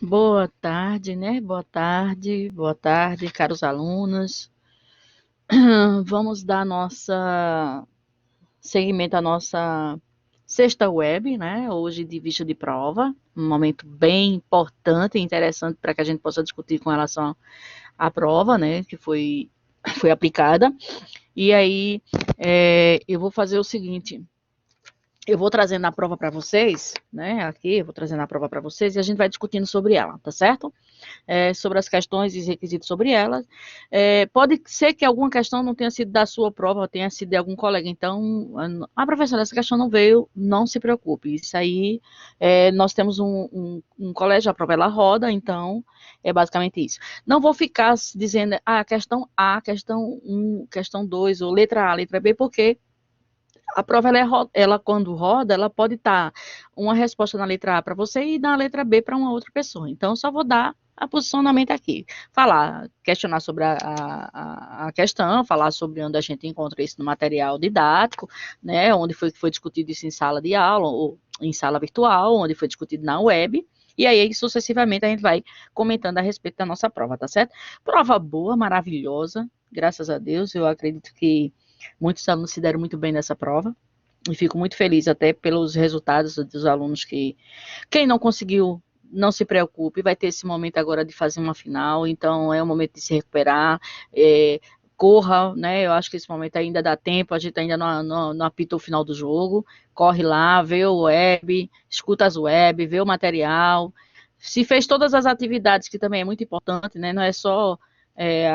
Boa tarde, né? Boa tarde, caros alunos. Vamos dar nossa seguimento à nossa sexta web, né? Hoje de vista de prova, um momento bem importante e interessante para que a gente possa discutir com relação à prova, né? Que foi aplicada. E aí, eu vou fazer o seguinte. Eu vou trazendo a prova para vocês, né? Aqui, eu vou trazendo a prova para vocês e a gente vai discutindo sobre ela, tá certo? Sobre as questões e requisitos sobre elas. Pode ser que alguma questão não tenha sido da sua prova, tenha sido de algum colega. Então, professora, essa questão não veio, não se preocupe. Isso aí, nós temos um colégio, a prova ela roda, então é basicamente isso. Não vou ficar dizendo questão A, questão 1, questão 2, ou letra A, letra B, porque a prova, ela quando roda, ela pode estar uma resposta na letra A para você e na letra B para uma outra pessoa. Então, eu só vou dar a posicionamento aqui. Questionar sobre a questão, falar sobre onde a gente encontra isso no material didático, né, onde foi discutido isso em sala de aula, ou em sala virtual, onde foi discutido na web, e aí, sucessivamente, a gente vai comentando a respeito da nossa prova, tá certo? Prova boa, maravilhosa, graças a Deus, eu acredito que muitos alunos se deram muito bem nessa prova e fico muito feliz até pelos resultados dos alunos que quem não conseguiu, não se preocupe, vai ter esse momento agora de fazer uma final, então é o momento de se recuperar, corra, né? Eu acho que esse momento ainda dá tempo, a gente ainda não apita o final do jogo, corre lá, vê o web, escuta as web, vê o material, se fez todas as atividades, que também é muito importante, né? Não é só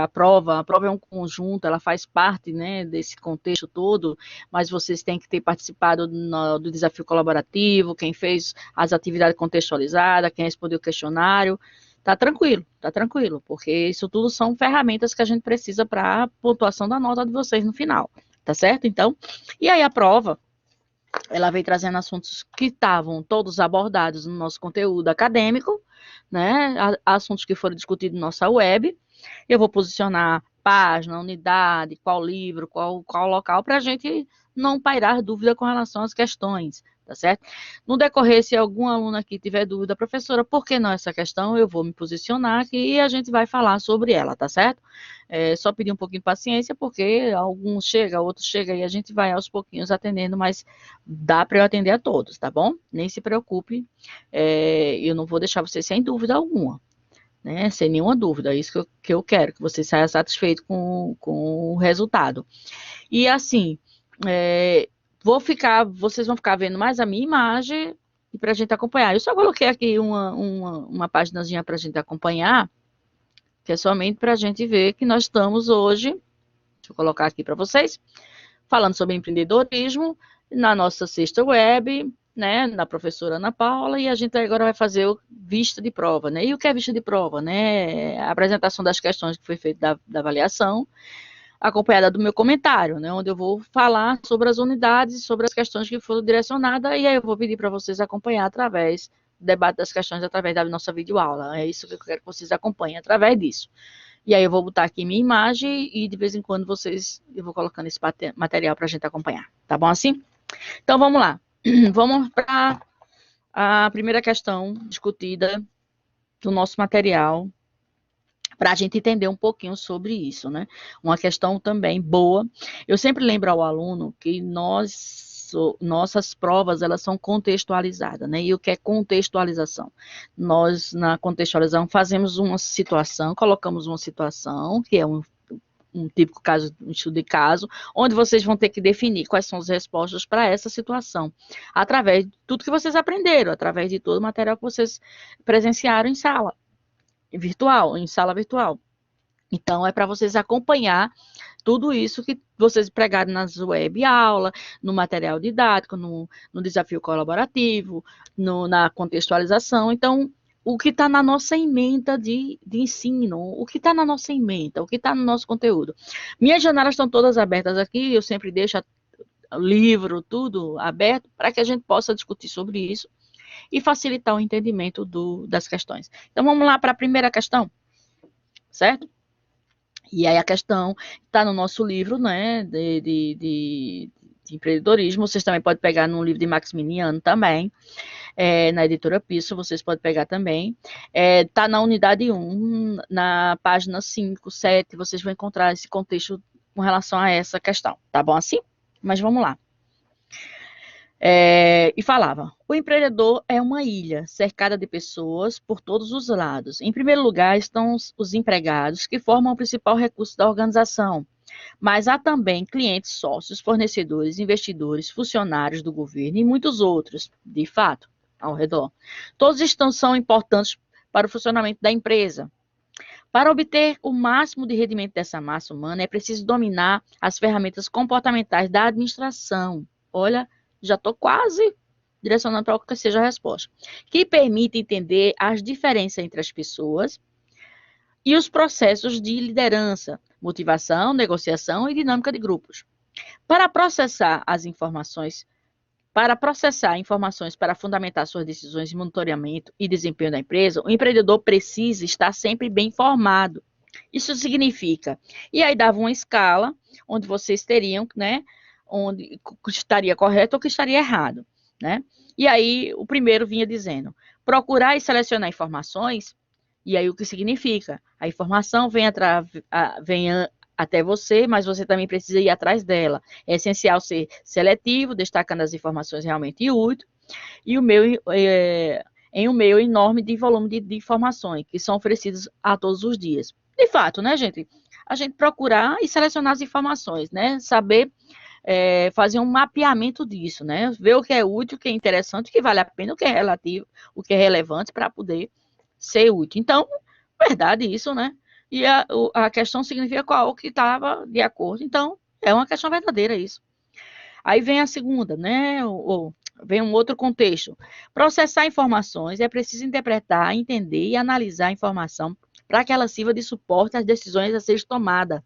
a prova é um conjunto, ela faz parte, né, desse contexto todo, mas vocês têm que ter participado do desafio colaborativo, quem fez as atividades contextualizadas, quem respondeu o questionário, tá tranquilo, porque isso tudo são ferramentas que a gente precisa para a pontuação da nota de vocês no final, tá certo? Então, e aí a prova, ela vem trazendo assuntos que estavam todos abordados no nosso conteúdo acadêmico, né, assuntos que foram discutidos na nossa web. Eu vou posicionar página, unidade, qual livro, qual local, para a gente não pairar dúvida com relação às questões, tá certo? No decorrer, se algum aluno aqui tiver dúvida, professora, por que não essa questão? Eu vou me posicionar aqui e a gente vai falar sobre ela, tá certo? Só pedir um pouquinho de paciência, porque alguns chega, outros chega e a gente vai aos pouquinhos atendendo, mas dá para eu atender a todos, tá bom? Nem se preocupe, eu não vou deixar você sem dúvida alguma, né? Sem nenhuma dúvida, é isso que eu quero, que você saia satisfeito com o resultado. E assim, é, vocês vão ficar vendo mais a minha imagem e para a gente acompanhar. Eu só coloquei aqui uma paginazinha para a gente acompanhar, que é somente para a gente ver que nós estamos hoje, deixa eu colocar aqui para vocês, falando sobre empreendedorismo na nossa sexta web, né, na professora Ana Paula, e a gente agora vai fazer o vista de prova, né? E o que é vista de prova, né? A apresentação das questões que foi feita da avaliação, acompanhada do meu comentário, né, onde eu vou falar sobre as unidades, sobre as questões que foram direcionadas, e aí eu vou pedir para vocês acompanhar através do debate das questões, através da nossa videoaula. É isso que eu quero que vocês acompanhem, através disso. E aí eu vou botar aqui minha imagem e de vez em quando eu vou colocando esse material para a gente acompanhar. Tá bom assim? Então vamos lá. Vamos para a primeira questão discutida do nosso material, para a gente entender um pouquinho sobre isso, né? Uma questão também boa. Eu sempre lembro ao aluno que nossas provas, elas são contextualizadas, né? E o que é contextualização? Nós, na contextualização, fazemos uma situação, colocamos uma situação, que é um típico caso, um estudo de caso, onde vocês vão ter que definir quais são as respostas para essa situação, através de tudo que vocês aprenderam, através de todo o material que vocês presenciaram em sala virtual. Então, é para vocês acompanhar tudo isso que vocês pregaram nas web aula, no material didático, no desafio colaborativo, na contextualização. Então, o que está na nossa ementa de ensino, o que está na nossa ementa, o que está no nosso conteúdo. Minhas janelas estão todas abertas aqui, eu sempre deixo o livro, tudo aberto, para que a gente possa discutir sobre isso e facilitar o entendimento das questões. Então, vamos lá para a primeira questão, certo? E aí a questão está no nosso livro, né, de empreendedorismo. Vocês também podem pegar no livro de Maximiliano também, na editora Pisso, vocês podem pegar também. Tá na unidade 1, na página 5, 7, vocês vão encontrar esse contexto com relação a essa questão, tá bom assim? Mas vamos lá. E falava, o empreendedor é uma ilha cercada de pessoas por todos os lados. Em primeiro lugar estão os empregados, que formam o principal recurso da organização. Mas há também clientes, sócios, fornecedores, investidores, funcionários do governo e muitos outros, de fato, ao redor. Todos são importantes para o funcionamento da empresa. Para obter o máximo de rendimento dessa massa humana, é preciso dominar as ferramentas comportamentais da administração. Olha, já estou quase direcionando para o que seja a resposta. Que permite entender as diferenças entre as pessoas e os processos de liderança, motivação, negociação e dinâmica de grupos. Para processar informações para fundamentar suas decisões de monitoramento e desempenho da empresa, o empreendedor precisa estar sempre bem informado. Isso significa, e aí dava uma escala onde vocês teriam, né, onde estaria correto ou que estaria errado, né? E aí o primeiro vinha dizendo, procurar e selecionar informações. E aí o que significa? A informação vem até você, mas você também precisa ir atrás dela. É essencial ser seletivo, destacando as informações realmente úteis, e em um meio enorme de volume de informações que são oferecidas a todos os dias. De fato, né, gente? A gente procurar e selecionar as informações, né? Saber fazer um mapeamento disso, né? Ver o que é útil, o que é interessante, o que vale a pena, o que é relativo, o que é relevante para poder ser útil. Então, verdade isso, né? E a questão significa qual que estava de acordo. Então, é uma questão verdadeira isso. Aí vem a segunda, né? Vem um outro contexto. Processar informações é preciso interpretar, entender e analisar a informação para que ela sirva de suporte às decisões a serem tomadas.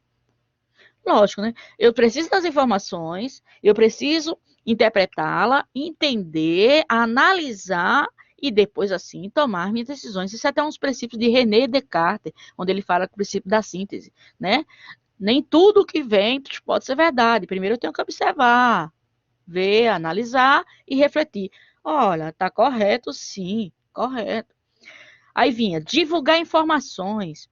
Lógico, né? Eu preciso das informações, eu preciso interpretá-la, entender, analisar e depois, assim, tomar minhas decisões. Isso é até uns princípios de René Descartes, onde ele fala do princípio da síntese, né? Nem tudo que vem pode ser verdade. Primeiro eu tenho que observar, ver, analisar e refletir. Olha, tá correto, sim, correto. Aí vinha divulgar informações.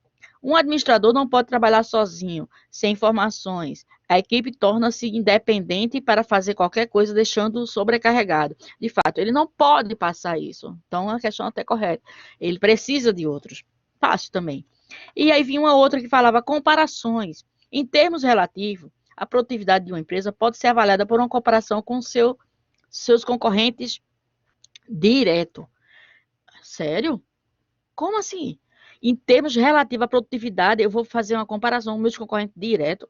Um administrador não pode trabalhar sozinho, sem informações. A equipe torna-se independente para fazer qualquer coisa, deixando-o sobrecarregado. De fato, ele não pode passar isso. Então, a questão até correta. Ele precisa de outros. Fácil também. E aí vinha uma outra que falava comparações. Em termos relativos, a produtividade de uma empresa pode ser avaliada por uma comparação com seus concorrentes direto. Sério? Como assim? Em termos relativos à produtividade, eu vou fazer uma comparação com meus concorrentes direto.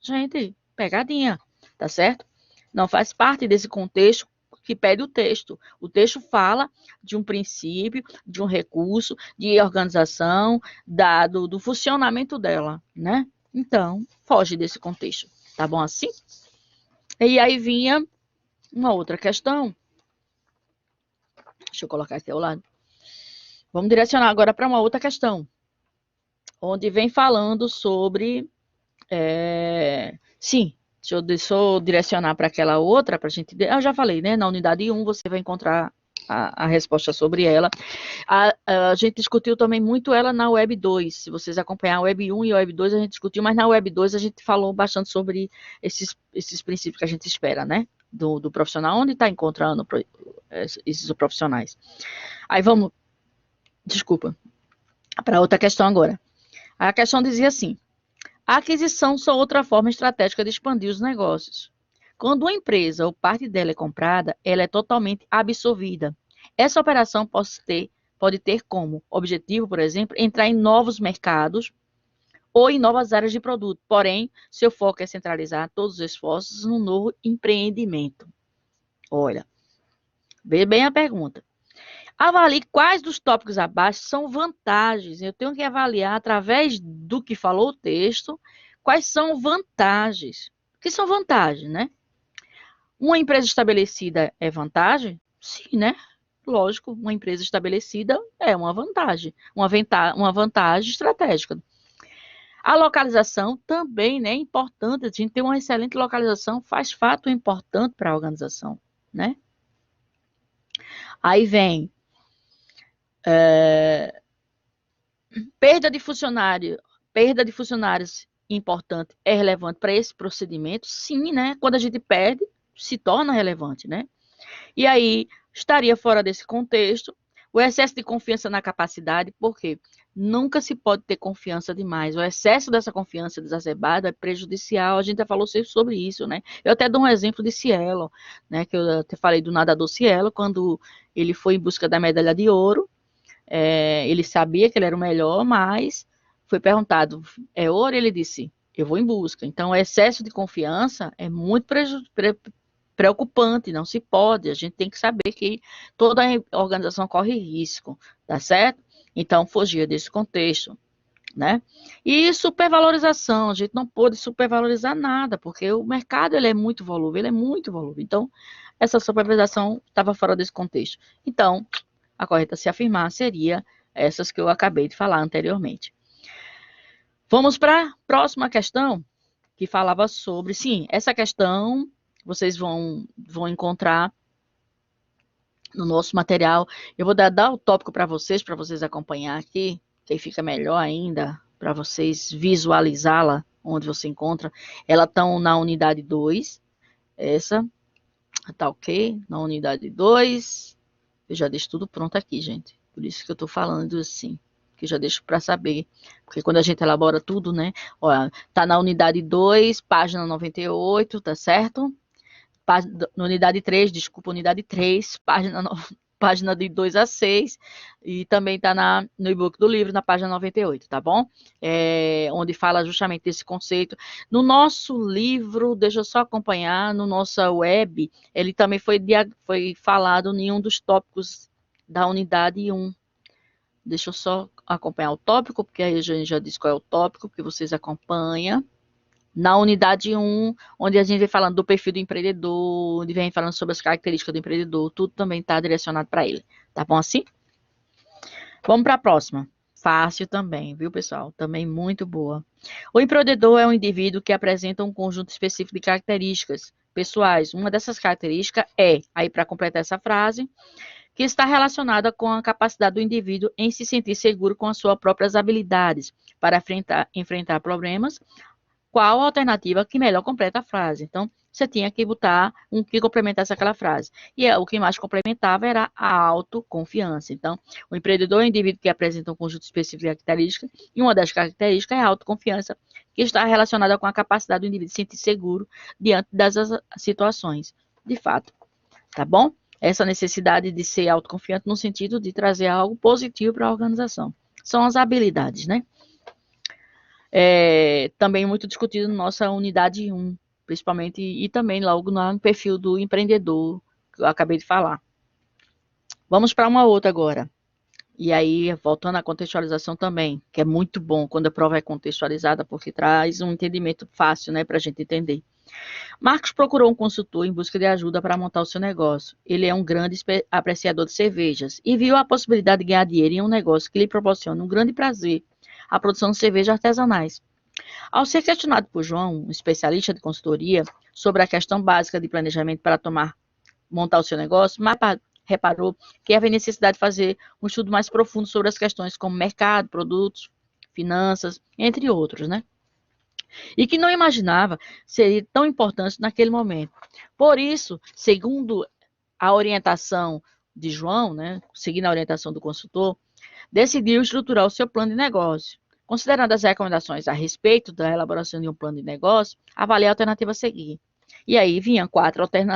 Gente, pegadinha, tá certo? Não faz parte desse contexto que pede o texto. O texto fala de um princípio, de um recurso, de organização, do funcionamento dela, né? Então, foge desse contexto, tá bom assim? E aí vinha uma outra questão. Deixa eu colocar aqui ao lado. Vamos direcionar agora para uma outra questão, onde vem falando sobre... sim, deixa eu direcionar para aquela outra, para a gente... Eu já falei, né? Na unidade 1 você vai encontrar a resposta sobre ela. A gente discutiu também muito ela na Web 2. Se vocês acompanhar a Web 1 e a Web 2, a gente discutiu, mas na Web 2 a gente falou bastante sobre esses princípios que a gente espera, né? Do profissional, onde está encontrando esses profissionais. Aí vamos... Desculpa. Para outra questão agora. A questão dizia assim: a aquisição só outra forma estratégica de expandir os negócios. Quando uma empresa ou parte dela é comprada, ela é totalmente absorvida. Essa operação pode ter como objetivo, por exemplo, entrar em novos mercados ou em novas áreas de produto. Porém, seu foco é centralizar todos os esforços num novo empreendimento. Olha, vê bem a pergunta. Avalie quais dos tópicos abaixo são vantagens. Eu tenho que avaliar, através do que falou o texto, quais são vantagens. O que são vantagens, né? Uma empresa estabelecida é vantagem? Sim, né? Lógico, uma empresa estabelecida é uma vantagem. Uma vantagem estratégica. A localização também, né, é importante. A gente ter uma excelente localização faz fato importante para a organização, né? Aí vem perda de funcionários importante é relevante para esse procedimento? Sim, né? Quando a gente perde, se torna relevante, né? E aí, estaria fora desse contexto o excesso de confiança na capacidade, porque nunca se pode ter confiança demais. O excesso dessa confiança exacerbada é prejudicial. A gente já falou sobre isso, né? Eu até dou um exemplo de Cielo, né? Que eu até falei do nadador Cielo, quando ele foi em busca da medalha de ouro. Ele sabia que ele era o melhor, mas foi perguntado, é ouro? Ele disse, eu vou em busca. Então, o excesso de confiança é muito preocupante, não se pode. A gente tem que saber que toda organização corre risco, tá certo? Então, fugir desse contexto, né? E supervalorização, a gente não pode supervalorizar nada, porque o mercado ele é muito volúvel, ele é muito volúvel. Então, essa supervalorização estava fora desse contexto. Então, a correta se afirmar seria essas que eu acabei de falar anteriormente. Vamos para a próxima questão, que falava sobre, sim, essa questão vocês vão encontrar no nosso material. Eu vou dar o tópico para vocês acompanhar aqui, que aí fica melhor ainda, para vocês visualizá-la, onde você encontra. Ela está na unidade 2, essa, tá ok? Na unidade 2, eu já deixo tudo pronto aqui, gente. Por isso que eu estou falando assim, que eu já deixo para saber. Porque quando a gente elabora tudo, né? Olha, tá na unidade 2, página 98, tá certo? Na unidade 3, desculpa, unidade 3, página de 2 a 6, e também está no e-book do livro, na página 98, tá bom? Onde fala justamente desse conceito. No nosso livro, deixa eu só acompanhar, no nossa web, ele também foi falado em um dos tópicos da unidade 1. Deixa eu só acompanhar o tópico, porque aí a gente já disse qual é o tópico, que vocês acompanham. Na unidade 1, onde a gente vem falando do perfil do empreendedor, onde vem falando sobre as características do empreendedor, tudo também está direcionado para ele. Tá bom assim? Vamos para a próxima. Fácil também, viu, pessoal? Também muito boa. O empreendedor é um indivíduo que apresenta um conjunto específico de características pessoais. Uma dessas características é, aí para completar essa frase, que está relacionada com a capacidade do indivíduo em se sentir seguro com as suas próprias habilidades para enfrentar problemas. Qual a alternativa que melhor completa a frase? Então, você tinha que botar um que complementasse aquela frase. E o que mais complementava era a autoconfiança. Então, o empreendedor é um indivíduo que apresenta um conjunto específico de características, e uma das características é a autoconfiança, que está relacionada com a capacidade do indivíduo de se sentir seguro diante das situações. De fato, tá bom? Essa necessidade de ser autoconfiante no sentido de trazer algo positivo para a organização. São as habilidades, né? Também muito discutido na nossa unidade 1, principalmente, e também logo no perfil do empreendedor, que eu acabei de falar. Vamos para uma outra agora. E aí, voltando à contextualização também, que é muito bom quando a prova é contextualizada, porque traz um entendimento fácil, né, para a gente entender. Marcos procurou um consultor em busca de ajuda para montar o seu negócio. Ele é um grande apreciador de cervejas e viu a possibilidade de ganhar dinheiro em um negócio que lhe proporciona um grande prazer, a produção de cervejas artesanais. Ao ser questionado por João, um especialista de consultoria, sobre a questão básica de planejamento para montar o seu negócio, Marcos reparou que havia necessidade de fazer um estudo mais profundo sobre as questões como mercado, produtos, finanças, entre outros, né? E que não imaginava seria tão importante naquele momento. Por isso, segundo a orientação de João, né, seguindo a orientação do consultor, decidiu estruturar o seu plano de negócio. Considerando as recomendações a respeito da elaboração de um plano de negócio, avalie a alternativa a seguir. E aí vinham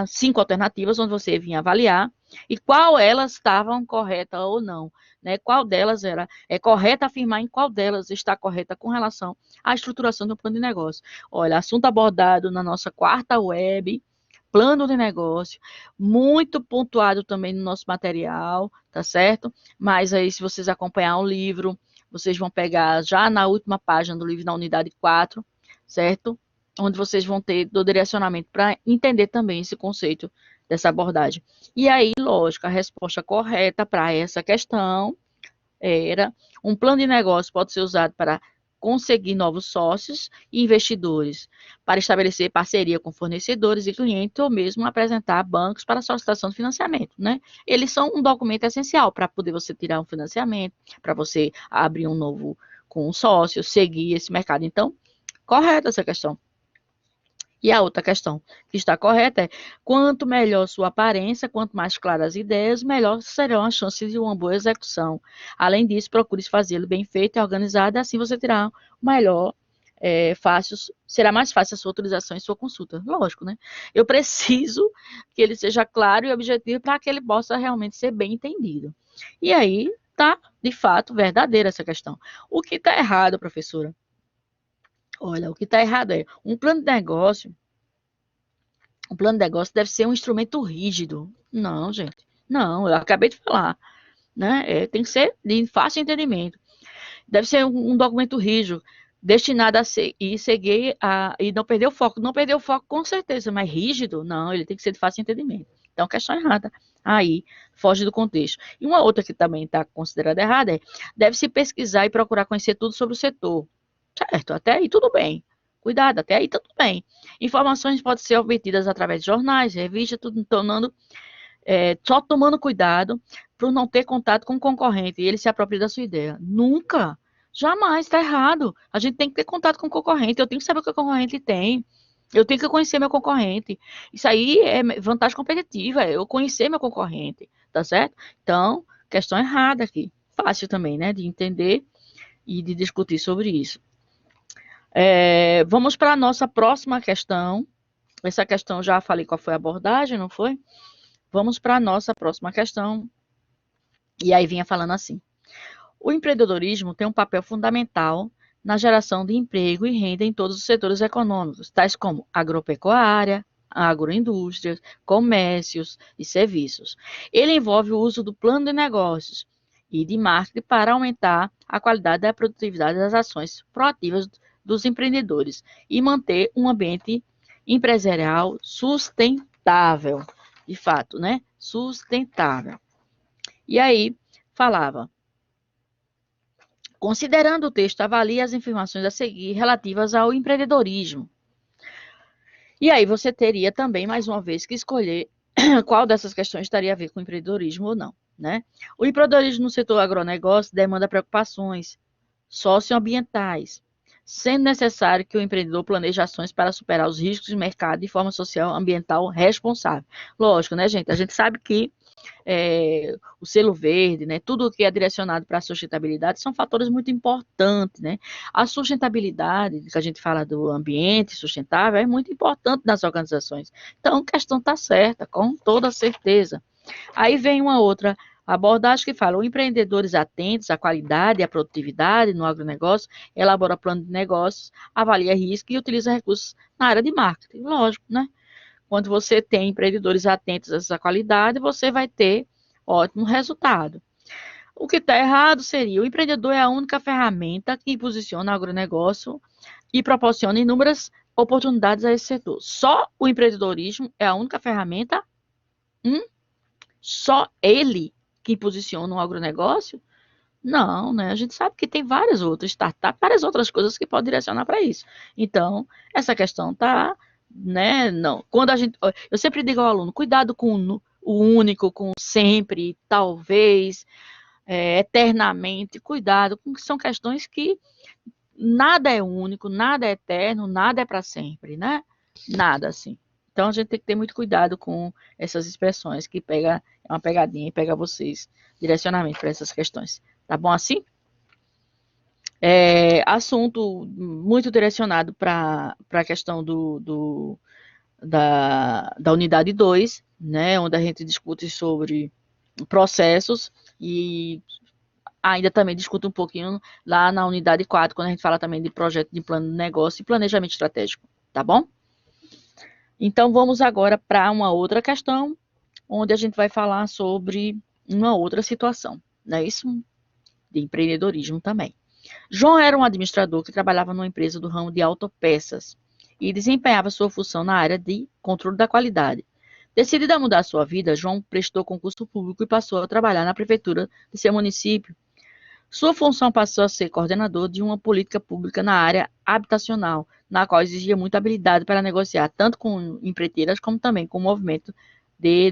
5 alternativas onde você vinha avaliar e qual elas estavam corretas ou não, né? Qual delas é correta afirmar em qual delas está correta com relação à estruturação do plano de negócio. Olha, assunto abordado na nossa quarta web, plano de negócio, muito pontuado também no nosso material, tá certo? Mas aí, se vocês acompanhar o livro, vocês vão pegar já na última página do livro, na unidade 4, certo? Onde vocês vão ter do direcionamento para entender também esse conceito dessa abordagem. E aí, lógico, a resposta correta para essa questão era um plano de negócio pode ser usado para conseguir novos sócios e investidores, para estabelecer parceria com fornecedores e clientes, ou mesmo apresentar bancos para solicitação de financiamento, né? Eles são um documento essencial para poder você tirar um financiamento, para você abrir um novo com um sócio, seguir esse mercado. Então, correta essa questão. E a outra questão que está correta é: quanto melhor sua aparência, quanto mais claras as ideias, melhor serão as chances de uma boa execução. Além disso, procure fazê-lo bem feito e organizado, assim você terá melhor, será mais fácil a sua utilização e sua consulta. Lógico, né? Eu preciso que ele seja claro e objetivo para que ele possa realmente ser bem entendido. E aí, tá, de fato, verdadeira essa questão. O que está errado, professora? Olha, o que está errado é um plano de negócio. Um plano de negócio deve ser um instrumento rígido. Não, gente. Não, eu acabei de falar. Né? Tem que ser de fácil entendimento. Deve ser um documento rígido, destinado a seguir e não perder o foco. Não perder o foco, com certeza, mas rígido, não, ele tem que ser de fácil entendimento. Então, questão errada. Aí, foge do contexto. E uma outra que também está considerada errada é: deve-se pesquisar e procurar conhecer tudo sobre o setor. Certo, até aí tudo bem. Cuidado, até aí tudo bem. Informações podem ser obtidas através de jornais, revistas, tudo só tomando cuidado para não ter contato com o concorrente e ele se apropria da sua ideia. Nunca, jamais, está errado. A gente tem que ter contato com o concorrente, eu tenho que saber o que o concorrente tem. Eu tenho que conhecer meu concorrente. Isso aí é vantagem competitiva, é eu conhecer meu concorrente, tá certo? Então, questão errada aqui. Fácil também, né, de entender e de discutir sobre isso. Vamos para a nossa próxima questão. Essa questão já falei qual foi a abordagem, não foi? Vamos para a nossa próxima questão. E aí vinha falando assim: o empreendedorismo tem um papel fundamental na geração de emprego e renda em todos os setores econômicos, tais como agropecuária, agroindústrias, comércios e serviços. Ele envolve o uso do plano de negócios e de marketing para aumentar a qualidade e a produtividade das ações proativas dos empreendedores e manter um ambiente empresarial sustentável. De fato, né? Sustentável. E aí, falava: considerando o texto, avalie as informações a seguir relativas ao empreendedorismo. E aí você teria também, mais uma vez, que escolher qual dessas questões estaria a ver com empreendedorismo ou não, né? O empreendedorismo no setor agronegócio demanda preocupações socioambientais, sendo necessário que o empreendedor planeje ações para superar os riscos de mercado de forma social ambiental responsável. Lógico, né, gente? A gente sabe que o selo verde, né, tudo que é direcionado para a sustentabilidade são fatores muito importantes, né? A sustentabilidade, que a gente fala do ambiente sustentável, é muito importante nas organizações. Então, a questão está certa, com toda certeza. Aí vem uma outra abordagem que fala: os empreendedores atentos à qualidade e à produtividade no agronegócio, elabora plano de negócios, avalia risco e utiliza recursos na área de marketing. Lógico, né? Quando você tem empreendedores atentos a essa qualidade, você vai ter ótimo resultado. O que está errado seria: o empreendedor é a única ferramenta que posiciona o agronegócio e proporciona inúmeras oportunidades a esse setor. Só o empreendedorismo é a única ferramenta? Só ele que posiciona o agronegócio? Não, né? A gente sabe que tem várias outras startups, várias outras coisas que podem direcionar para isso. Então, essa questão tá, né? Não. Quando a gente, eu sempre digo ao aluno: cuidado com o único, com sempre, talvez, eternamente. Cuidado, porque são questões que nada é único, nada é eterno, nada é para sempre, né? Nada assim. Então a gente tem que ter muito cuidado com essas expressões que pega uma pegadinha e pega vocês direcionamento para essas questões. Tá bom assim? Assunto muito direcionado para a questão da unidade 2, né, onde a gente discute sobre processos e ainda também discute um pouquinho lá na unidade 4, quando a gente fala também de projeto de plano de negócio e planejamento estratégico, tá bom? Então vamos agora para uma outra questão, onde a gente vai falar sobre uma outra situação, não é isso? De empreendedorismo também. João era um administrador que trabalhava numa empresa do ramo de autopeças e desempenhava sua função na área de controle da qualidade. Decidido a mudar sua vida, João prestou concurso público e passou a trabalhar na prefeitura de seu município Sua função passou a ser coordenador de uma política pública na área habitacional, na qual exigia muita habilidade para negociar tanto com empreiteiras como também com o movimento de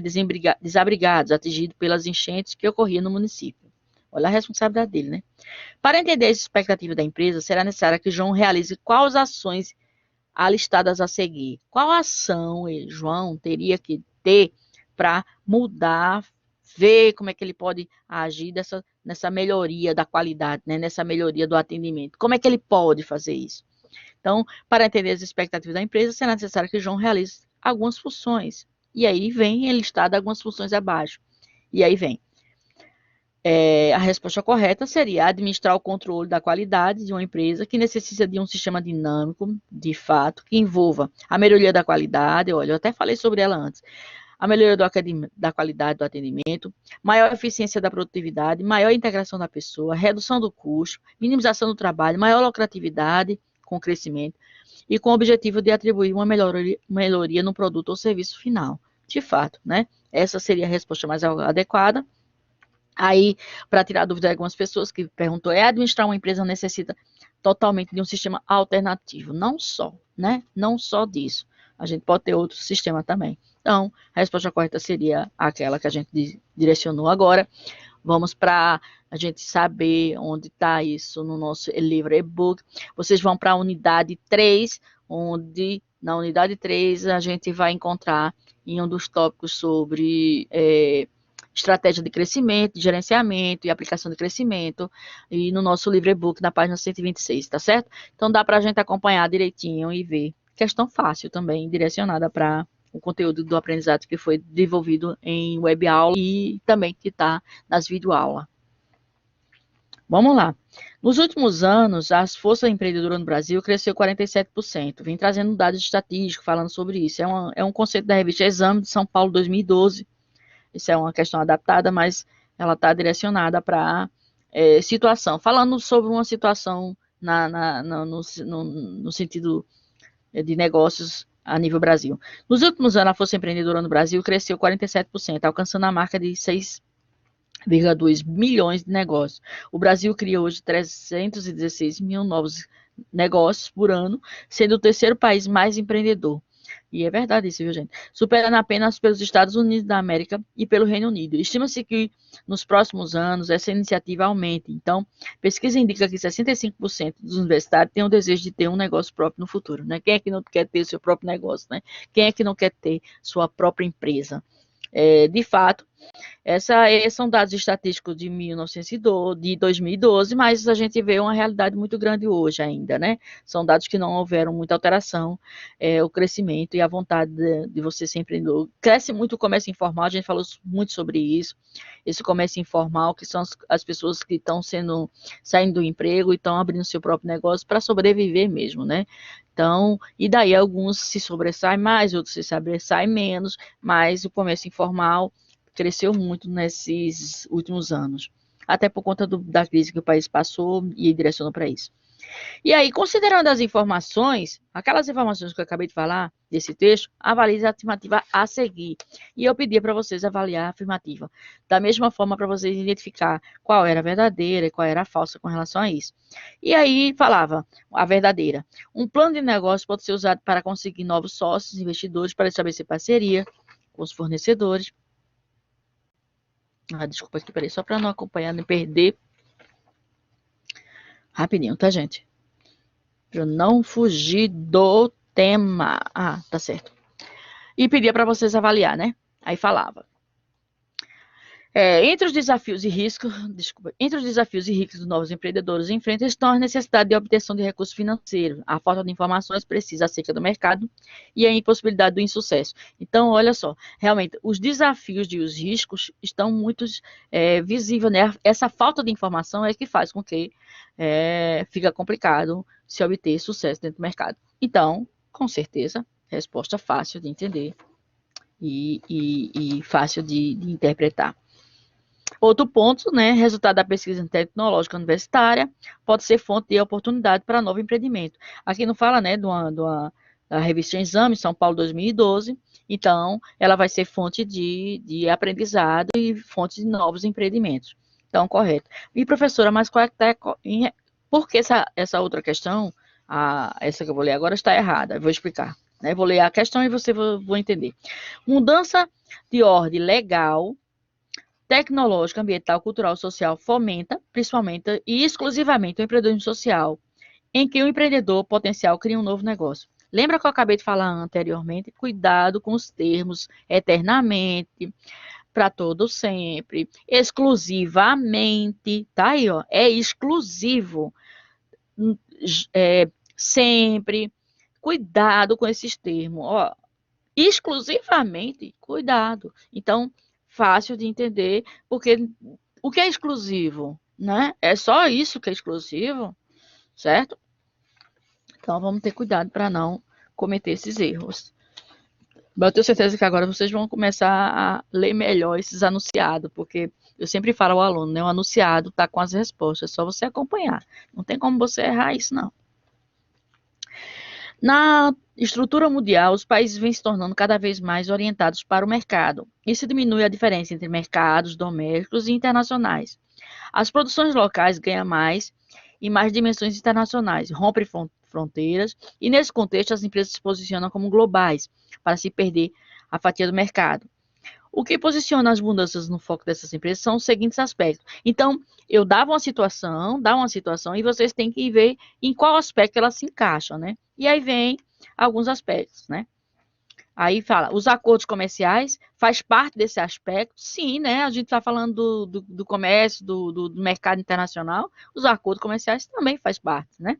desabrigados atingidos pelas enchentes que ocorriam no município. Olha a responsabilidade dele, né? Para entender as expectativas da empresa, será necessário que João realize quais ações alistadas a seguir. Qual ação João teria que ter para mudar, ver como é que ele pode agir nessa melhoria da qualidade, né? Nessa melhoria do atendimento. Como é que ele pode fazer isso? Então, para entender as expectativas da empresa, será necessário que João realize algumas funções. E aí vem listado algumas funções abaixo. E aí vem. A resposta correta seria administrar o controle da qualidade de uma empresa que necessita de um sistema dinâmico, de fato, que envolva a melhoria da qualidade, olha, eu até falei sobre ela antes, a melhoria da qualidade do atendimento, maior eficiência da produtividade, maior integração da pessoa, redução do custo, minimização do trabalho, maior lucratividade com o crescimento e com o objetivo de atribuir uma melhoria no produto ou serviço final. De fato, né? Essa seria a resposta mais adequada. Aí, para tirar a dúvida de algumas pessoas que perguntou, administrar uma empresa necessita totalmente de um sistema alternativo? Não só, né? Não só disso. A gente pode ter outro sistema também. Então, a resposta correta seria aquela que a gente direcionou agora. Vamos para a gente saber onde está isso no nosso livro e-book. Vocês vão para a unidade 3, onde na unidade 3 a gente vai encontrar em um dos tópicos sobre estratégia de crescimento, de gerenciamento e aplicação de crescimento, e no nosso livro e-book na página 126, tá certo? Então dá para a gente acompanhar direitinho e ver. Questão fácil também, direcionada para o conteúdo do aprendizado que foi desenvolvido em web aula e também que está nas videoaulas. Vamos lá. Nos últimos anos, a força empreendedora no Brasil cresceu 47%. Vem trazendo dados estatísticos falando sobre isso. É um conceito da revista Exame de São Paulo 2012. Isso é uma questão adaptada, mas ela está direcionada para situação. Falando sobre uma situação no sentido de negócios a nível Brasil. Nos últimos anos, a força empreendedora no Brasil cresceu 47%, alcançando a marca de 6,2 milhões de negócios. O Brasil cria hoje 316 mil novos negócios por ano, sendo o terceiro país mais empreendedor. E é verdade isso, viu, gente? Superando apenas pelos Estados Unidos da América e pelo Reino Unido. Estima-se que nos próximos anos essa iniciativa aumente. Então, pesquisa indica que 65% dos universitários têm o desejo de ter um negócio próprio no futuro, né? Quem é que não quer ter seu próprio negócio, né? Quem é que não quer ter sua própria empresa? De fato, são dados estatísticos de 2012, mas a gente vê uma realidade muito grande hoje ainda, né? São dados que não houveram muita alteração, o crescimento e a vontade de você ser empreendedor. Cresce muito o comércio informal, a gente falou muito sobre isso. Esse comércio informal, que são as pessoas que estão saindo do emprego e estão abrindo seu próprio negócio para sobreviver mesmo, né? Então, e daí alguns se sobressaem mais, outros se sobressaem menos, mas o comércio informal cresceu muito nesses últimos anos, até por conta da crise que o país passou e direcionou para isso. E aí, considerando as informações, aquelas informações que eu acabei de falar desse texto, avalie a afirmativa a seguir. E eu pedi para vocês avaliar a afirmativa. Da mesma forma, para vocês identificar qual era a verdadeira e qual era a falsa com relação a isso. E aí, falava a verdadeira. Um plano de negócio pode ser usado para conseguir novos sócios, investidores, para estabelecer parceria com os fornecedores. Desculpa aqui, peraí, só para não acompanhar, nem perder. Rapidinho, tá, gente? Para não fugir do tema. Tá certo. E pedia para vocês avaliar, né? Aí falava. Entre os desafios e riscos dos novos empreendedores enfrentam estão a necessidade de obtenção de recursos financeiros, a falta de informações precisas acerca do mercado e a impossibilidade do insucesso. Então, olha só, realmente, os desafios e os riscos estão muito visíveis, né? Essa falta de informação é que faz com que fica complicado se obter sucesso dentro do mercado. Então, com certeza, resposta fácil de entender e fácil de interpretar. Outro ponto, né, resultado da pesquisa tecnológica universitária, pode ser fonte de oportunidade para novo empreendimento. Aqui não fala, né, da revista Exame, São Paulo 2012, então ela vai ser fonte de aprendizado e fonte de novos empreendimentos. Então, correto. E, professora, mas qual é que tá, por que essa outra questão, essa que eu vou ler agora, está errada? Eu vou explicar. Né? Vou ler a questão e você vai entender. Mudança de ordem legal, tecnológica, ambiental, cultural, social fomenta, principalmente e exclusivamente, o empreendedorismo social, em que o empreendedor potencial cria um novo negócio. Lembra que eu acabei de falar anteriormente? Cuidado com os termos eternamente, para todo sempre, exclusivamente, tá aí, ó, é exclusivo, sempre, cuidado com esses termos, ó, exclusivamente, cuidado. Então, fácil de entender, porque o que é exclusivo, né? É só isso que é exclusivo, certo? Então, vamos ter cuidado para não cometer esses erros. Mas eu tenho certeza que agora vocês vão começar a ler melhor esses anunciados, porque eu sempre falo ao aluno, né? O anunciado está com as respostas, é só você acompanhar. Não tem como você errar isso, não. Na estrutura mundial, os países vêm se tornando cada vez mais orientados para o mercado. Isso diminui a diferença entre mercados domésticos e internacionais. As produções locais ganham mais e mais dimensões internacionais, rompem fronteiras, e nesse contexto as empresas se posicionam como globais, para se perder a fatia do mercado. O que posiciona as mudanças no foco dessas empresas são os seguintes aspectos. Então, eu dá uma situação, e vocês têm que ver em qual aspecto ela se encaixa, né? E aí vem alguns aspectos, né? Aí fala, os acordos comerciais faz parte desse aspecto? Sim, né? A gente está falando do comércio, do mercado internacional, os acordos comerciais também faz parte, né?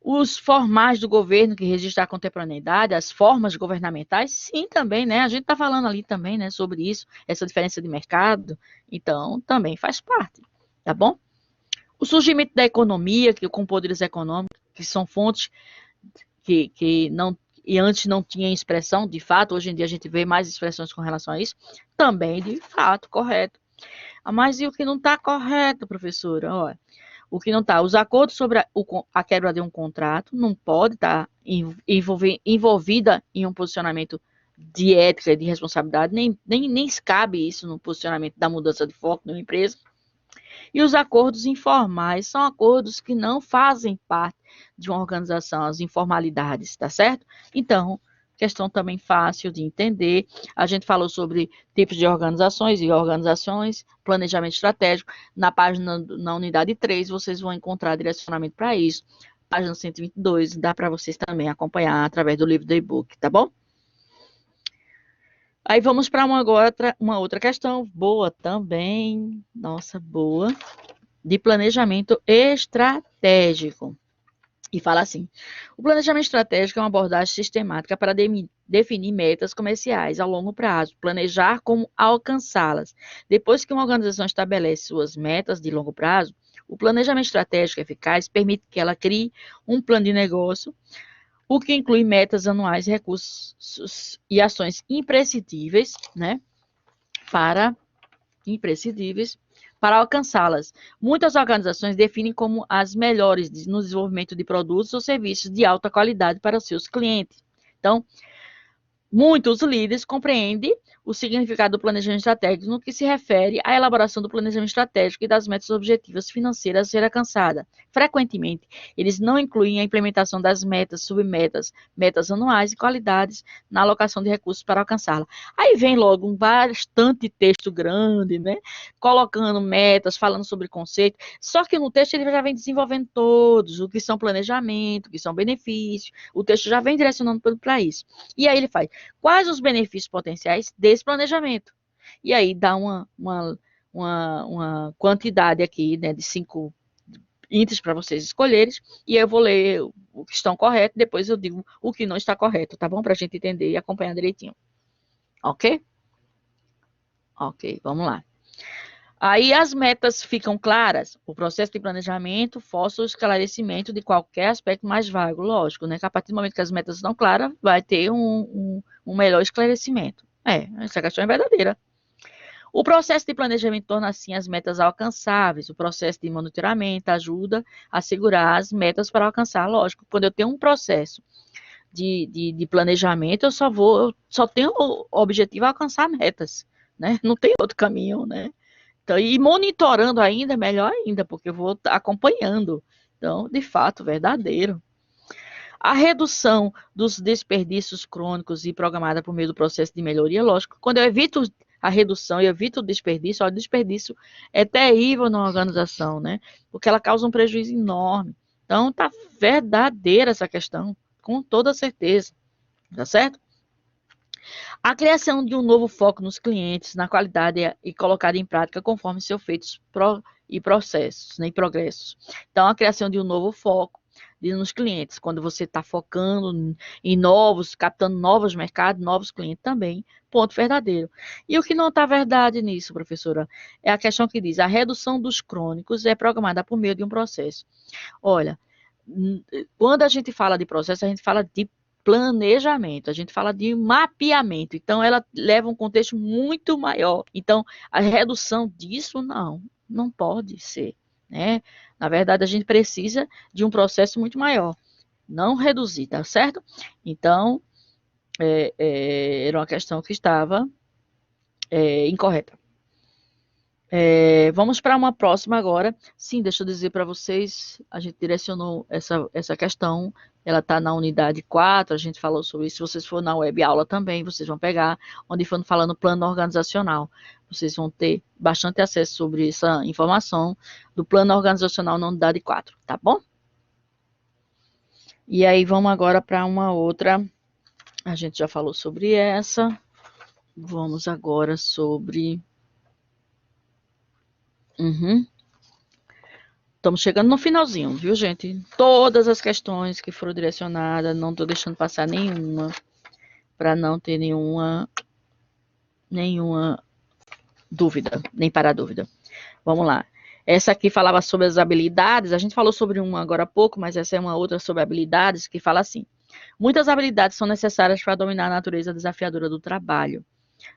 Os formais do governo que registram a contemporaneidade, as formas governamentais, sim, também, né? A gente está falando ali também, né, sobre isso, essa diferença de mercado, então também faz parte, tá bom? O surgimento da economia, que com poderes econômicos, que são fontes que não e antes não tinha expressão, de fato, hoje em dia a gente vê mais expressões com relação a isso, também de fato, correto. Mas e o que não está correto, professora? Olha, o que não está, os acordos sobre a quebra de um contrato não pode estar envolvida em um posicionamento de ética e de responsabilidade, nem cabe isso no posicionamento da mudança de foco de uma empresa. E os acordos informais são acordos que não fazem parte de uma organização, as informalidades, tá certo? Então, questão também fácil de entender. A gente falou sobre tipos de organizações e organizações, planejamento estratégico. Na página, na unidade 3, vocês vão encontrar direcionamento para isso. Página 122, dá para vocês também acompanhar através do livro do e-book, tá bom? Aí vamos para uma outra questão, boa também, nossa, boa, de planejamento estratégico. E fala assim: o planejamento estratégico é uma abordagem sistemática para definir metas comerciais a longo prazo, planejar como alcançá-las. Depois que uma organização estabelece suas metas de longo prazo, o planejamento estratégico eficaz permite que ela crie um plano de negócio, o que inclui metas anuais, recursos e ações imprescindíveis, né, para alcançá-las. Muitas organizações definem como as melhores no desenvolvimento de produtos ou serviços de alta qualidade para os seus clientes. Então, muitos líderes compreendem o significado do planejamento estratégico no que se refere à elaboração do planejamento estratégico e das metas objetivas financeiras a ser alcançada. Frequentemente, eles não incluem a implementação das metas, submetas, metas anuais e qualidades na alocação de recursos para alcançá-la. Aí vem logo um bastante texto grande, né? Colocando metas, falando sobre conceito, só que no texto ele já vem desenvolvendo todos, o que são planejamento, o que são benefícios, o texto já vem direcionando para isso. E aí ele faz quais os benefícios potenciais desse planejamento. E aí dá uma quantidade aqui, né, de 5 itens para vocês escolherem, e eu vou ler o que estão corretos, depois eu digo o que não está correto, tá bom? Para a gente entender e acompanhar direitinho. Ok? Ok, vamos lá. Aí as metas ficam claras, o processo de planejamento força o esclarecimento de qualquer aspecto mais vago, lógico, né? Que a partir do momento que as metas estão claras, vai ter um melhor esclarecimento. Essa questão é verdadeira. O processo de planejamento torna, assim, as metas alcançáveis. O processo de monitoramento ajuda a segurar as metas para alcançar. Lógico, quando eu tenho um processo de planejamento, eu só tenho o objetivo de alcançar metas, né? Não tem outro caminho, né? Então, e monitorando ainda, melhor ainda, porque eu vou acompanhando. Então, de fato, verdadeiro. A redução dos desperdícios crônicos e programada por meio do processo de melhoria, lógico, quando eu evito a redução e evito o desperdício, o desperdício é terrível na organização, né? Porque ela causa um prejuízo enorme. Então, tá verdadeira essa questão, com toda certeza, tá certo? A criação de um novo foco nos clientes, na qualidade e colocada em prática conforme seus feitos e processos, né, e progressos. Então, a criação de um novo foco nos clientes, quando você está focando em novos, captando novos mercados, novos clientes também, ponto verdadeiro. E o que não está verdade nisso, professora, é a questão que diz, a redução dos crônicos é programada por meio de um processo. Olha, quando a gente fala de processo, a gente fala de planejamento, a gente fala de mapeamento, então ela leva um contexto muito maior. Então, a redução disso não pode ser, né? Na verdade, a gente precisa de um processo muito maior, não reduzir, tá certo? Então, era uma questão que estava incorreta. Vamos para uma próxima agora. Sim, deixa eu dizer para vocês, a gente direcionou essa questão, ela está na unidade 4, a gente falou sobre isso. Se vocês forem na web aula também, vocês vão pegar, onde foram falando plano organizacional. Vocês vão ter bastante acesso sobre essa informação do plano organizacional na unidade 4, tá bom? E aí vamos agora para uma outra, a gente já falou sobre essa, vamos agora sobre... Estamos chegando no finalzinho, viu, gente? Todas as questões que foram direcionadas, não estou deixando passar nenhuma, para não ter nenhuma dúvida, nem para dúvida. Vamos lá. Essa aqui falava sobre as habilidades, a gente falou sobre uma agora há pouco, mas essa é uma outra sobre habilidades, que fala assim: muitas habilidades são necessárias para dominar a natureza desafiadora do trabalho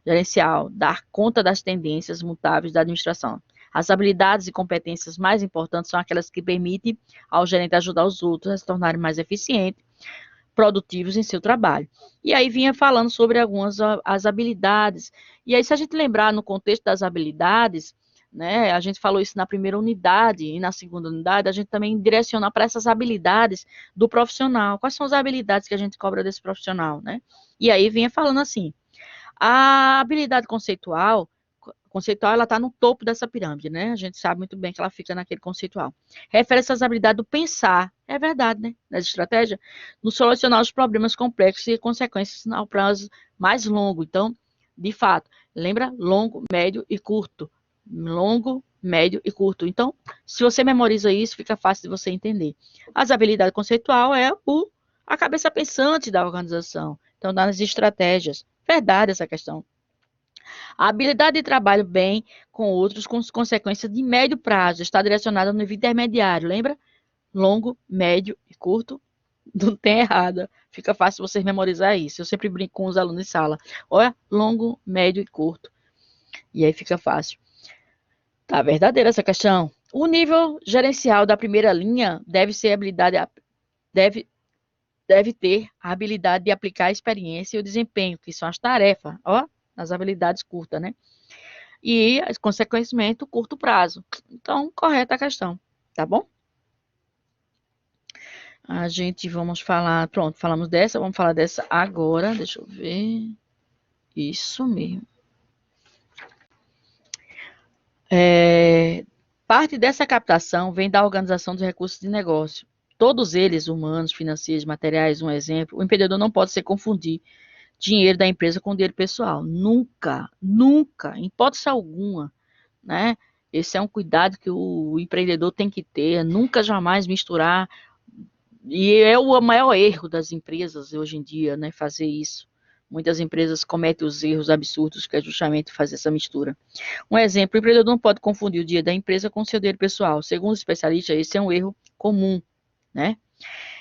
gerencial, dar conta das tendências mutáveis da administração. As habilidades e competências mais importantes são aquelas que permitem ao gerente ajudar os outros a se tornarem mais eficientes, produtivos em seu trabalho. E aí vinha falando sobre algumas as habilidades. E aí, se a gente lembrar no contexto das habilidades, né, a gente falou isso na primeira unidade e na segunda unidade, a gente também direciona para essas habilidades do profissional. Quais são as habilidades que a gente cobra desse profissional, né? E aí vinha falando assim, a habilidade conceitual ela está no topo dessa pirâmide, né? A gente sabe muito bem que ela fica naquele conceitual. Refere-se às habilidades do pensar, é verdade, né? Das estratégias, no solucionar os problemas complexos e consequências ao prazo mais longo. Então, de fato, lembra longo, médio e curto. Longo, médio e curto. Então, se você memoriza isso, fica fácil de você entender. As habilidades conceitual é a cabeça pensante da organização. Então, das estratégias. Verdade essa questão. A habilidade de trabalho bem com outros com consequências de médio prazo está direcionada no nível intermediário, lembra? Longo, médio e curto. Não tem errado. Fica fácil vocês memorizar isso. Eu sempre brinco com os alunos de sala. Olha, longo, médio e curto. E aí fica fácil. Tá verdadeira essa questão. O nível gerencial da primeira linha deve ter a habilidade de aplicar a experiência e o desempenho, que são as tarefas, ó, nas habilidades curtas, né? E, consequentemente, o curto prazo. Então, correta a questão, tá bom? A gente vamos falar, pronto, falamos dessa, vamos falar dessa agora, deixa eu ver. Isso mesmo. Parte dessa captação vem da organização dos recursos de negócio. Todos eles, humanos, financeiros, materiais, um exemplo, o empreendedor não pode se confundir dinheiro da empresa com dinheiro pessoal. Nunca, nunca, em hipótese alguma, né? Esse é um cuidado que o empreendedor tem que ter, nunca jamais misturar. E é o maior erro das empresas hoje em dia, né? Fazer isso. Muitas empresas cometem os erros absurdos, que é justamente fazer essa mistura. Um exemplo, o empreendedor não pode confundir o dinheiro da empresa com o seu dinheiro pessoal. Segundo os especialistas, esse é um erro comum, né?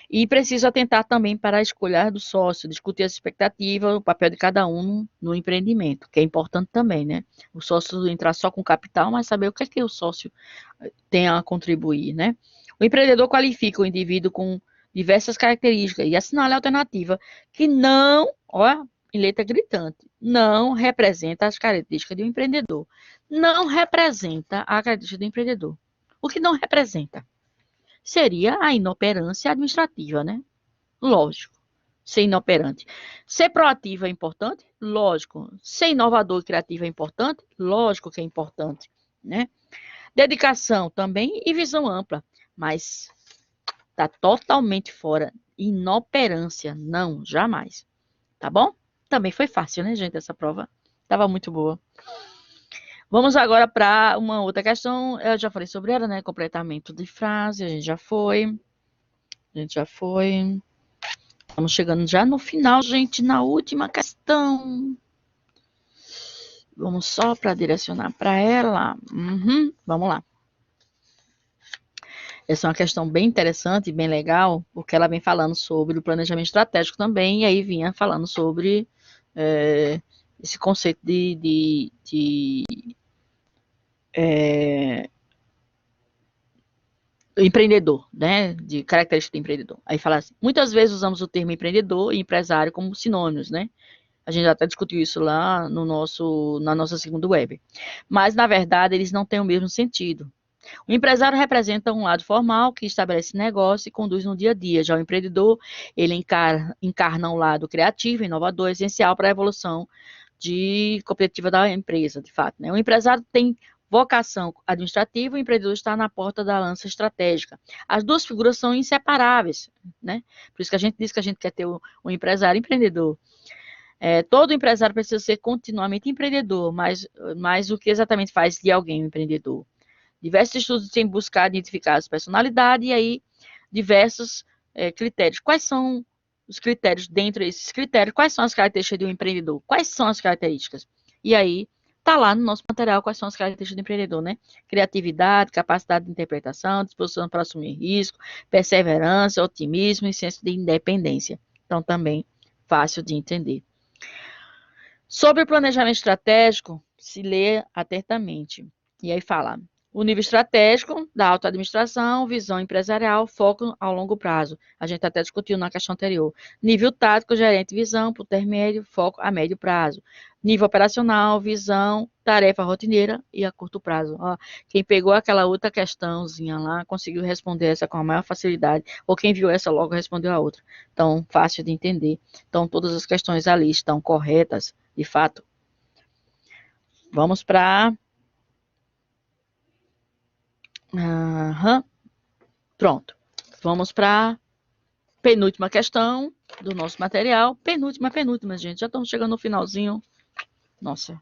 E precisa atentar também para a escolha do sócio, discutir as expectativas, o papel de cada um no empreendimento, que é importante também, né? O sócio entrar só com capital, mas saber o que é que o sócio tem a contribuir, né? O empreendedor qualifica o indivíduo com diversas características e assinala a alternativa que não, ó, em letra gritante, não representa as características de um empreendedor. Não representa a característica do empreendedor. O que não representa seria a inoperância administrativa, né? Lógico. Ser inoperante. Ser proativo é importante? Lógico. Ser inovador e criativo é importante? Lógico que é importante, né? Dedicação também e visão ampla, mas está totalmente fora. Inoperância, não, jamais. Tá bom? Também foi fácil, né, gente? Essa prova estava muito boa. Vamos agora para uma outra questão. Eu já falei sobre ela, né? Completamento de frase, a gente já foi. Estamos chegando já no final, gente, na última questão. Vamos só para direcionar para ela. Vamos lá. Essa é uma questão bem interessante e bem legal, porque ela vem falando sobre o planejamento estratégico também, e aí vinha falando sobre esse conceito de empreendedor, né? De característica do empreendedor. Aí fala assim, muitas vezes usamos o termo empreendedor e empresário como sinônimos, né? A gente até discutiu isso lá na nossa segunda web. Mas, na verdade, eles não têm o mesmo sentido. O empresário representa um lado formal que estabelece negócio e conduz no dia a dia. Já o empreendedor, ele encarna um lado criativo, inovador, essencial para a evolução competitiva da empresa, de fato. Né? O empresário tem vocação administrativa, o empreendedor está na porta da lança estratégica. As duas figuras são inseparáveis, né? Por isso que a gente diz que a gente quer ter um empresário empreendedor. Todo empresário precisa ser continuamente empreendedor, mas o que exatamente faz de alguém um empreendedor? Diversos estudos têm buscado identificar as personalidades e aí diversos critérios. Quais são os critérios dentro desses critérios? Quais são as características de um empreendedor? Quais são as características? E aí tá lá no nosso material quais são as características do empreendedor, né? Criatividade, capacidade de interpretação, disposição para assumir risco, perseverança, otimismo e senso de independência. Então também fácil de entender. Sobre o planejamento estratégico, se lê atentamente. E aí fala, o nível estratégico da auto-administração, visão empresarial, foco ao longo prazo. A gente até discutiu na questão anterior. Nível tático, gerente, visão, por intermédio, foco a médio prazo. Nível operacional, visão, tarefa rotineira e a curto prazo. Ó, quem pegou aquela outra questãozinha lá, conseguiu responder essa com a maior facilidade. Ou quem viu essa logo respondeu a outra. Então, fácil de entender. Então, todas as questões ali estão corretas, de fato. Vamos para... Pronto. Vamos para penúltima questão do nosso material. Penúltima, gente. Já estamos chegando no finalzinho. Nossa,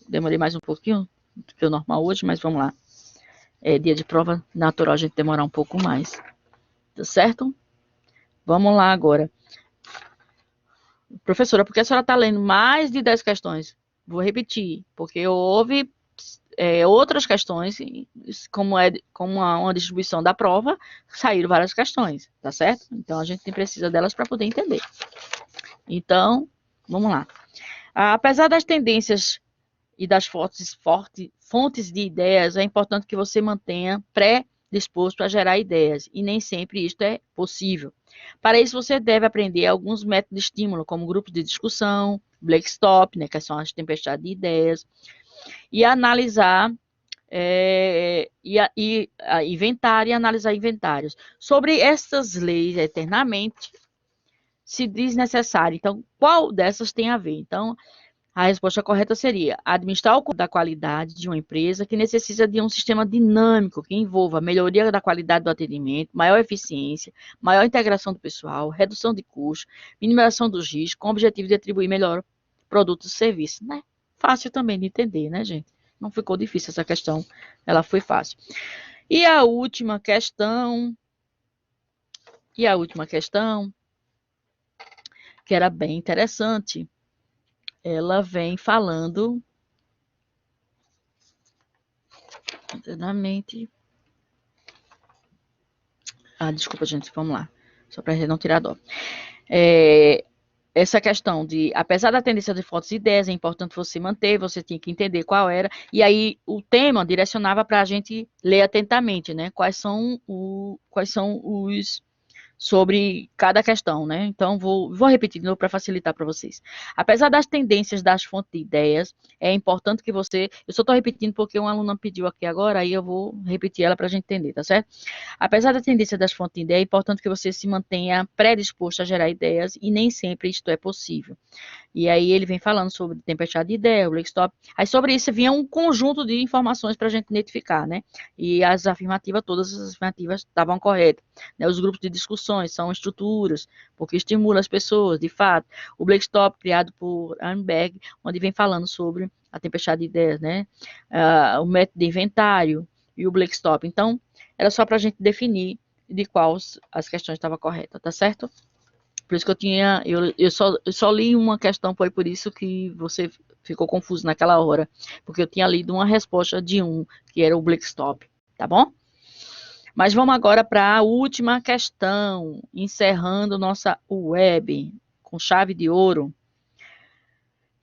demorei mais um pouquinho do que o normal hoje, mas vamos lá. É dia de prova, natural a gente demorar um pouco mais. Tá certo? Vamos lá agora. Professora, por que a senhora está lendo mais de 10 questões? Vou repetir, porque houve outras questões, como uma distribuição da prova, saíram várias questões, tá certo? Então, a gente precisa delas para poder entender. Então, vamos lá. Apesar das tendências e das fontes de ideias, é importante que você mantenha predisposto a gerar ideias, e nem sempre isto é possível. Para isso, você deve aprender alguns métodos de estímulo, como grupos de discussão, Blackstop, né, que são as tempestades de ideias, e analisar inventário e analisar inventários. Sobre essas leis eternamente se diz necessário. Então, qual dessas tem a ver? Então, a resposta correta seria administrar o da qualidade de uma empresa que necessita de um sistema dinâmico que envolva melhoria da qualidade do atendimento, maior eficiência, maior integração do pessoal, redução de custos, minimização dos riscos, com o objetivo de atribuir melhor produtos e serviços, né? Fácil também de entender, né, gente? Não ficou difícil essa questão, ela foi fácil. E a última questão, que era bem interessante, ela vem falando internamente. Desculpa, gente, vamos lá. Só para não tirar dó. Essa questão de, apesar da tendência de fotos e ideias, é importante você manter, você tinha que entender qual era, e aí o tema direcionava para a gente ler atentamente, né? Quais são os sobre cada questão, né? Então, vou repetir de novo para facilitar para vocês. Apesar das tendências das fontes de ideias, é importante que você... Eu só estou repetindo porque uma aluna pediu aqui agora, aí eu vou repetir ela para a gente entender, tá certo? Apesar da tendência das fontes de ideia, é importante que você se mantenha predisposto a gerar ideias e nem sempre isto é possível. E aí ele vem falando sobre tempestade de ideia, o Blackstop. Aí sobre isso vinha um conjunto de informações para a gente identificar, né? E as afirmativas, todas as afirmativas estavam corretas. Né? Os grupos de discussões são estruturas, porque estimulam as pessoas, de fato. O Blackstop, criado por Arnberg, onde vem falando sobre a tempestade de ideias, né? O método de inventário e o Blackstop. Então, era só para a gente definir de qual as questões estavam corretas, tá certo? Por isso que eu só li uma questão, foi por isso que você ficou confuso naquela hora, porque eu tinha lido uma resposta de um, que era o Blackstop, tá bom? Mas vamos agora para a última questão, encerrando nossa web com chave de ouro.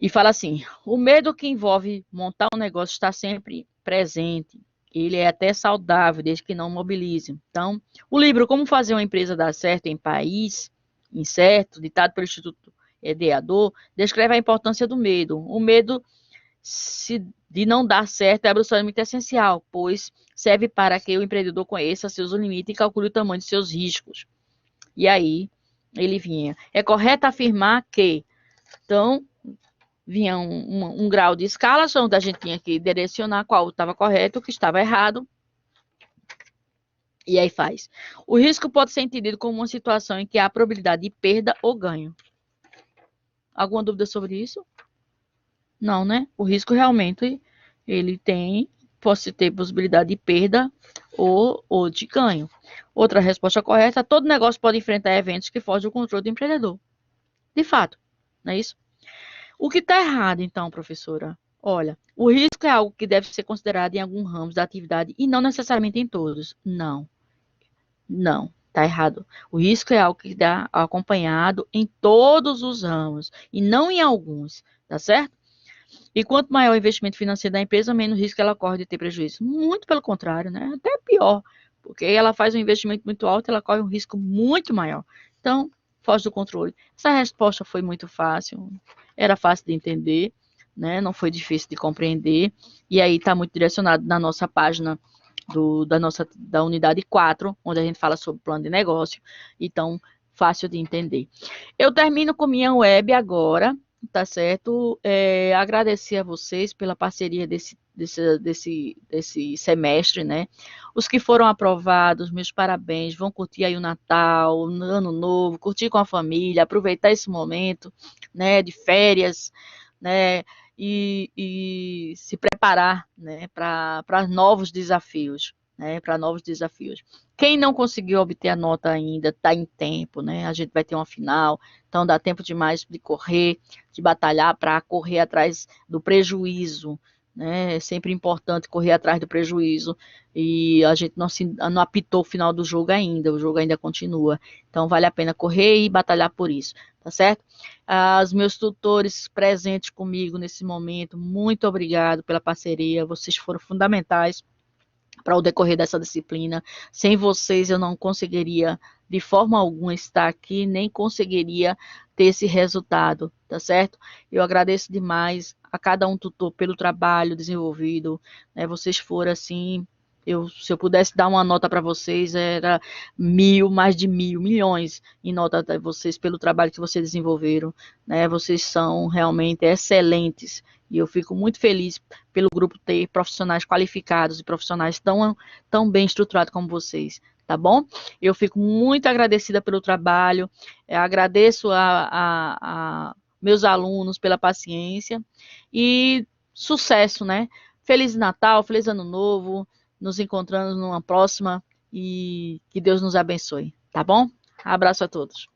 E fala assim: o medo que envolve montar um negócio está sempre presente. Ele é até saudável, desde que não mobilize. Então, o livro Como Fazer uma Empresa Dar Certo em País Incerto, ditado pelo Instituto Edeador, descreve a importância do medo. O medo de não dar certo é absolutamente essencial, pois serve para que o empreendedor conheça seus limites e calcule o tamanho de seus riscos. E aí, ele vinha. É correto afirmar que, então, vinha um grau de escala, onde a gente tinha que direcionar qual estava correto, o que estava errado. E aí faz. O risco pode ser entendido como uma situação em que há probabilidade de perda ou ganho. Alguma dúvida sobre isso? Não, né? O risco realmente, ele pode ter possibilidade de perda ou de ganho. Outra resposta correta: todo negócio pode enfrentar eventos que fogem do controle do empreendedor. De fato, não é isso? O que está errado, então, professora? Olha, o risco é algo que deve ser considerado em alguns ramos da atividade e não necessariamente em todos. Não, não, está errado. O risco é algo que dá acompanhado em todos os ramos e não em alguns, tá certo? E quanto maior o investimento financeiro da empresa, menos risco ela corre de ter prejuízo. Muito pelo contrário, né? Até pior, porque ela faz um investimento muito alto, ela corre um risco muito maior. Então, foge do controle. Essa resposta foi muito fácil, era fácil de entender, né? Não foi difícil de compreender. E aí está muito direcionado na nossa página da unidade 4, onde a gente fala sobre plano de negócio. Então, fácil de entender. Eu termino com minha web agora, tá certo? Agradecer a vocês pela parceria desse semestre, né? Os que foram aprovados, meus parabéns, vão curtir aí o Natal, o Ano Novo, curtir com a família, aproveitar esse momento, né, de férias, né, e se preparar, né, para novos desafios, né, para novos desafios. Quem não conseguiu obter a nota ainda, está em tempo, né? A gente vai ter uma final, então dá tempo demais de correr, de batalhar para correr atrás do prejuízo, né? É sempre importante correr atrás do prejuízo e a gente não apitou o final do jogo ainda, o jogo ainda continua. Então vale a pena correr e batalhar por isso, tá certo? Os meus tutores presentes comigo nesse momento, muito obrigado pela parceria, vocês foram fundamentais para o decorrer dessa disciplina. Sem vocês eu não conseguiria de forma alguma estar aqui, nem conseguiria ter esse resultado, tá certo? Eu agradeço demais a cada um tutor pelo trabalho desenvolvido, né? Vocês foram assim, se eu pudesse dar uma nota para vocês, era 1000, mais de 1000, milhões em nota para vocês pelo trabalho que vocês desenvolveram, né? Vocês são realmente excelentes e eu fico muito feliz pelo grupo ter profissionais qualificados e profissionais tão bem estruturados como vocês, tá bom? Eu fico muito agradecida pelo trabalho, agradeço a meus alunos pela paciência e sucesso, né? Feliz Natal, feliz Ano Novo, nos encontrando numa próxima e que Deus nos abençoe, tá bom? Abraço a todos.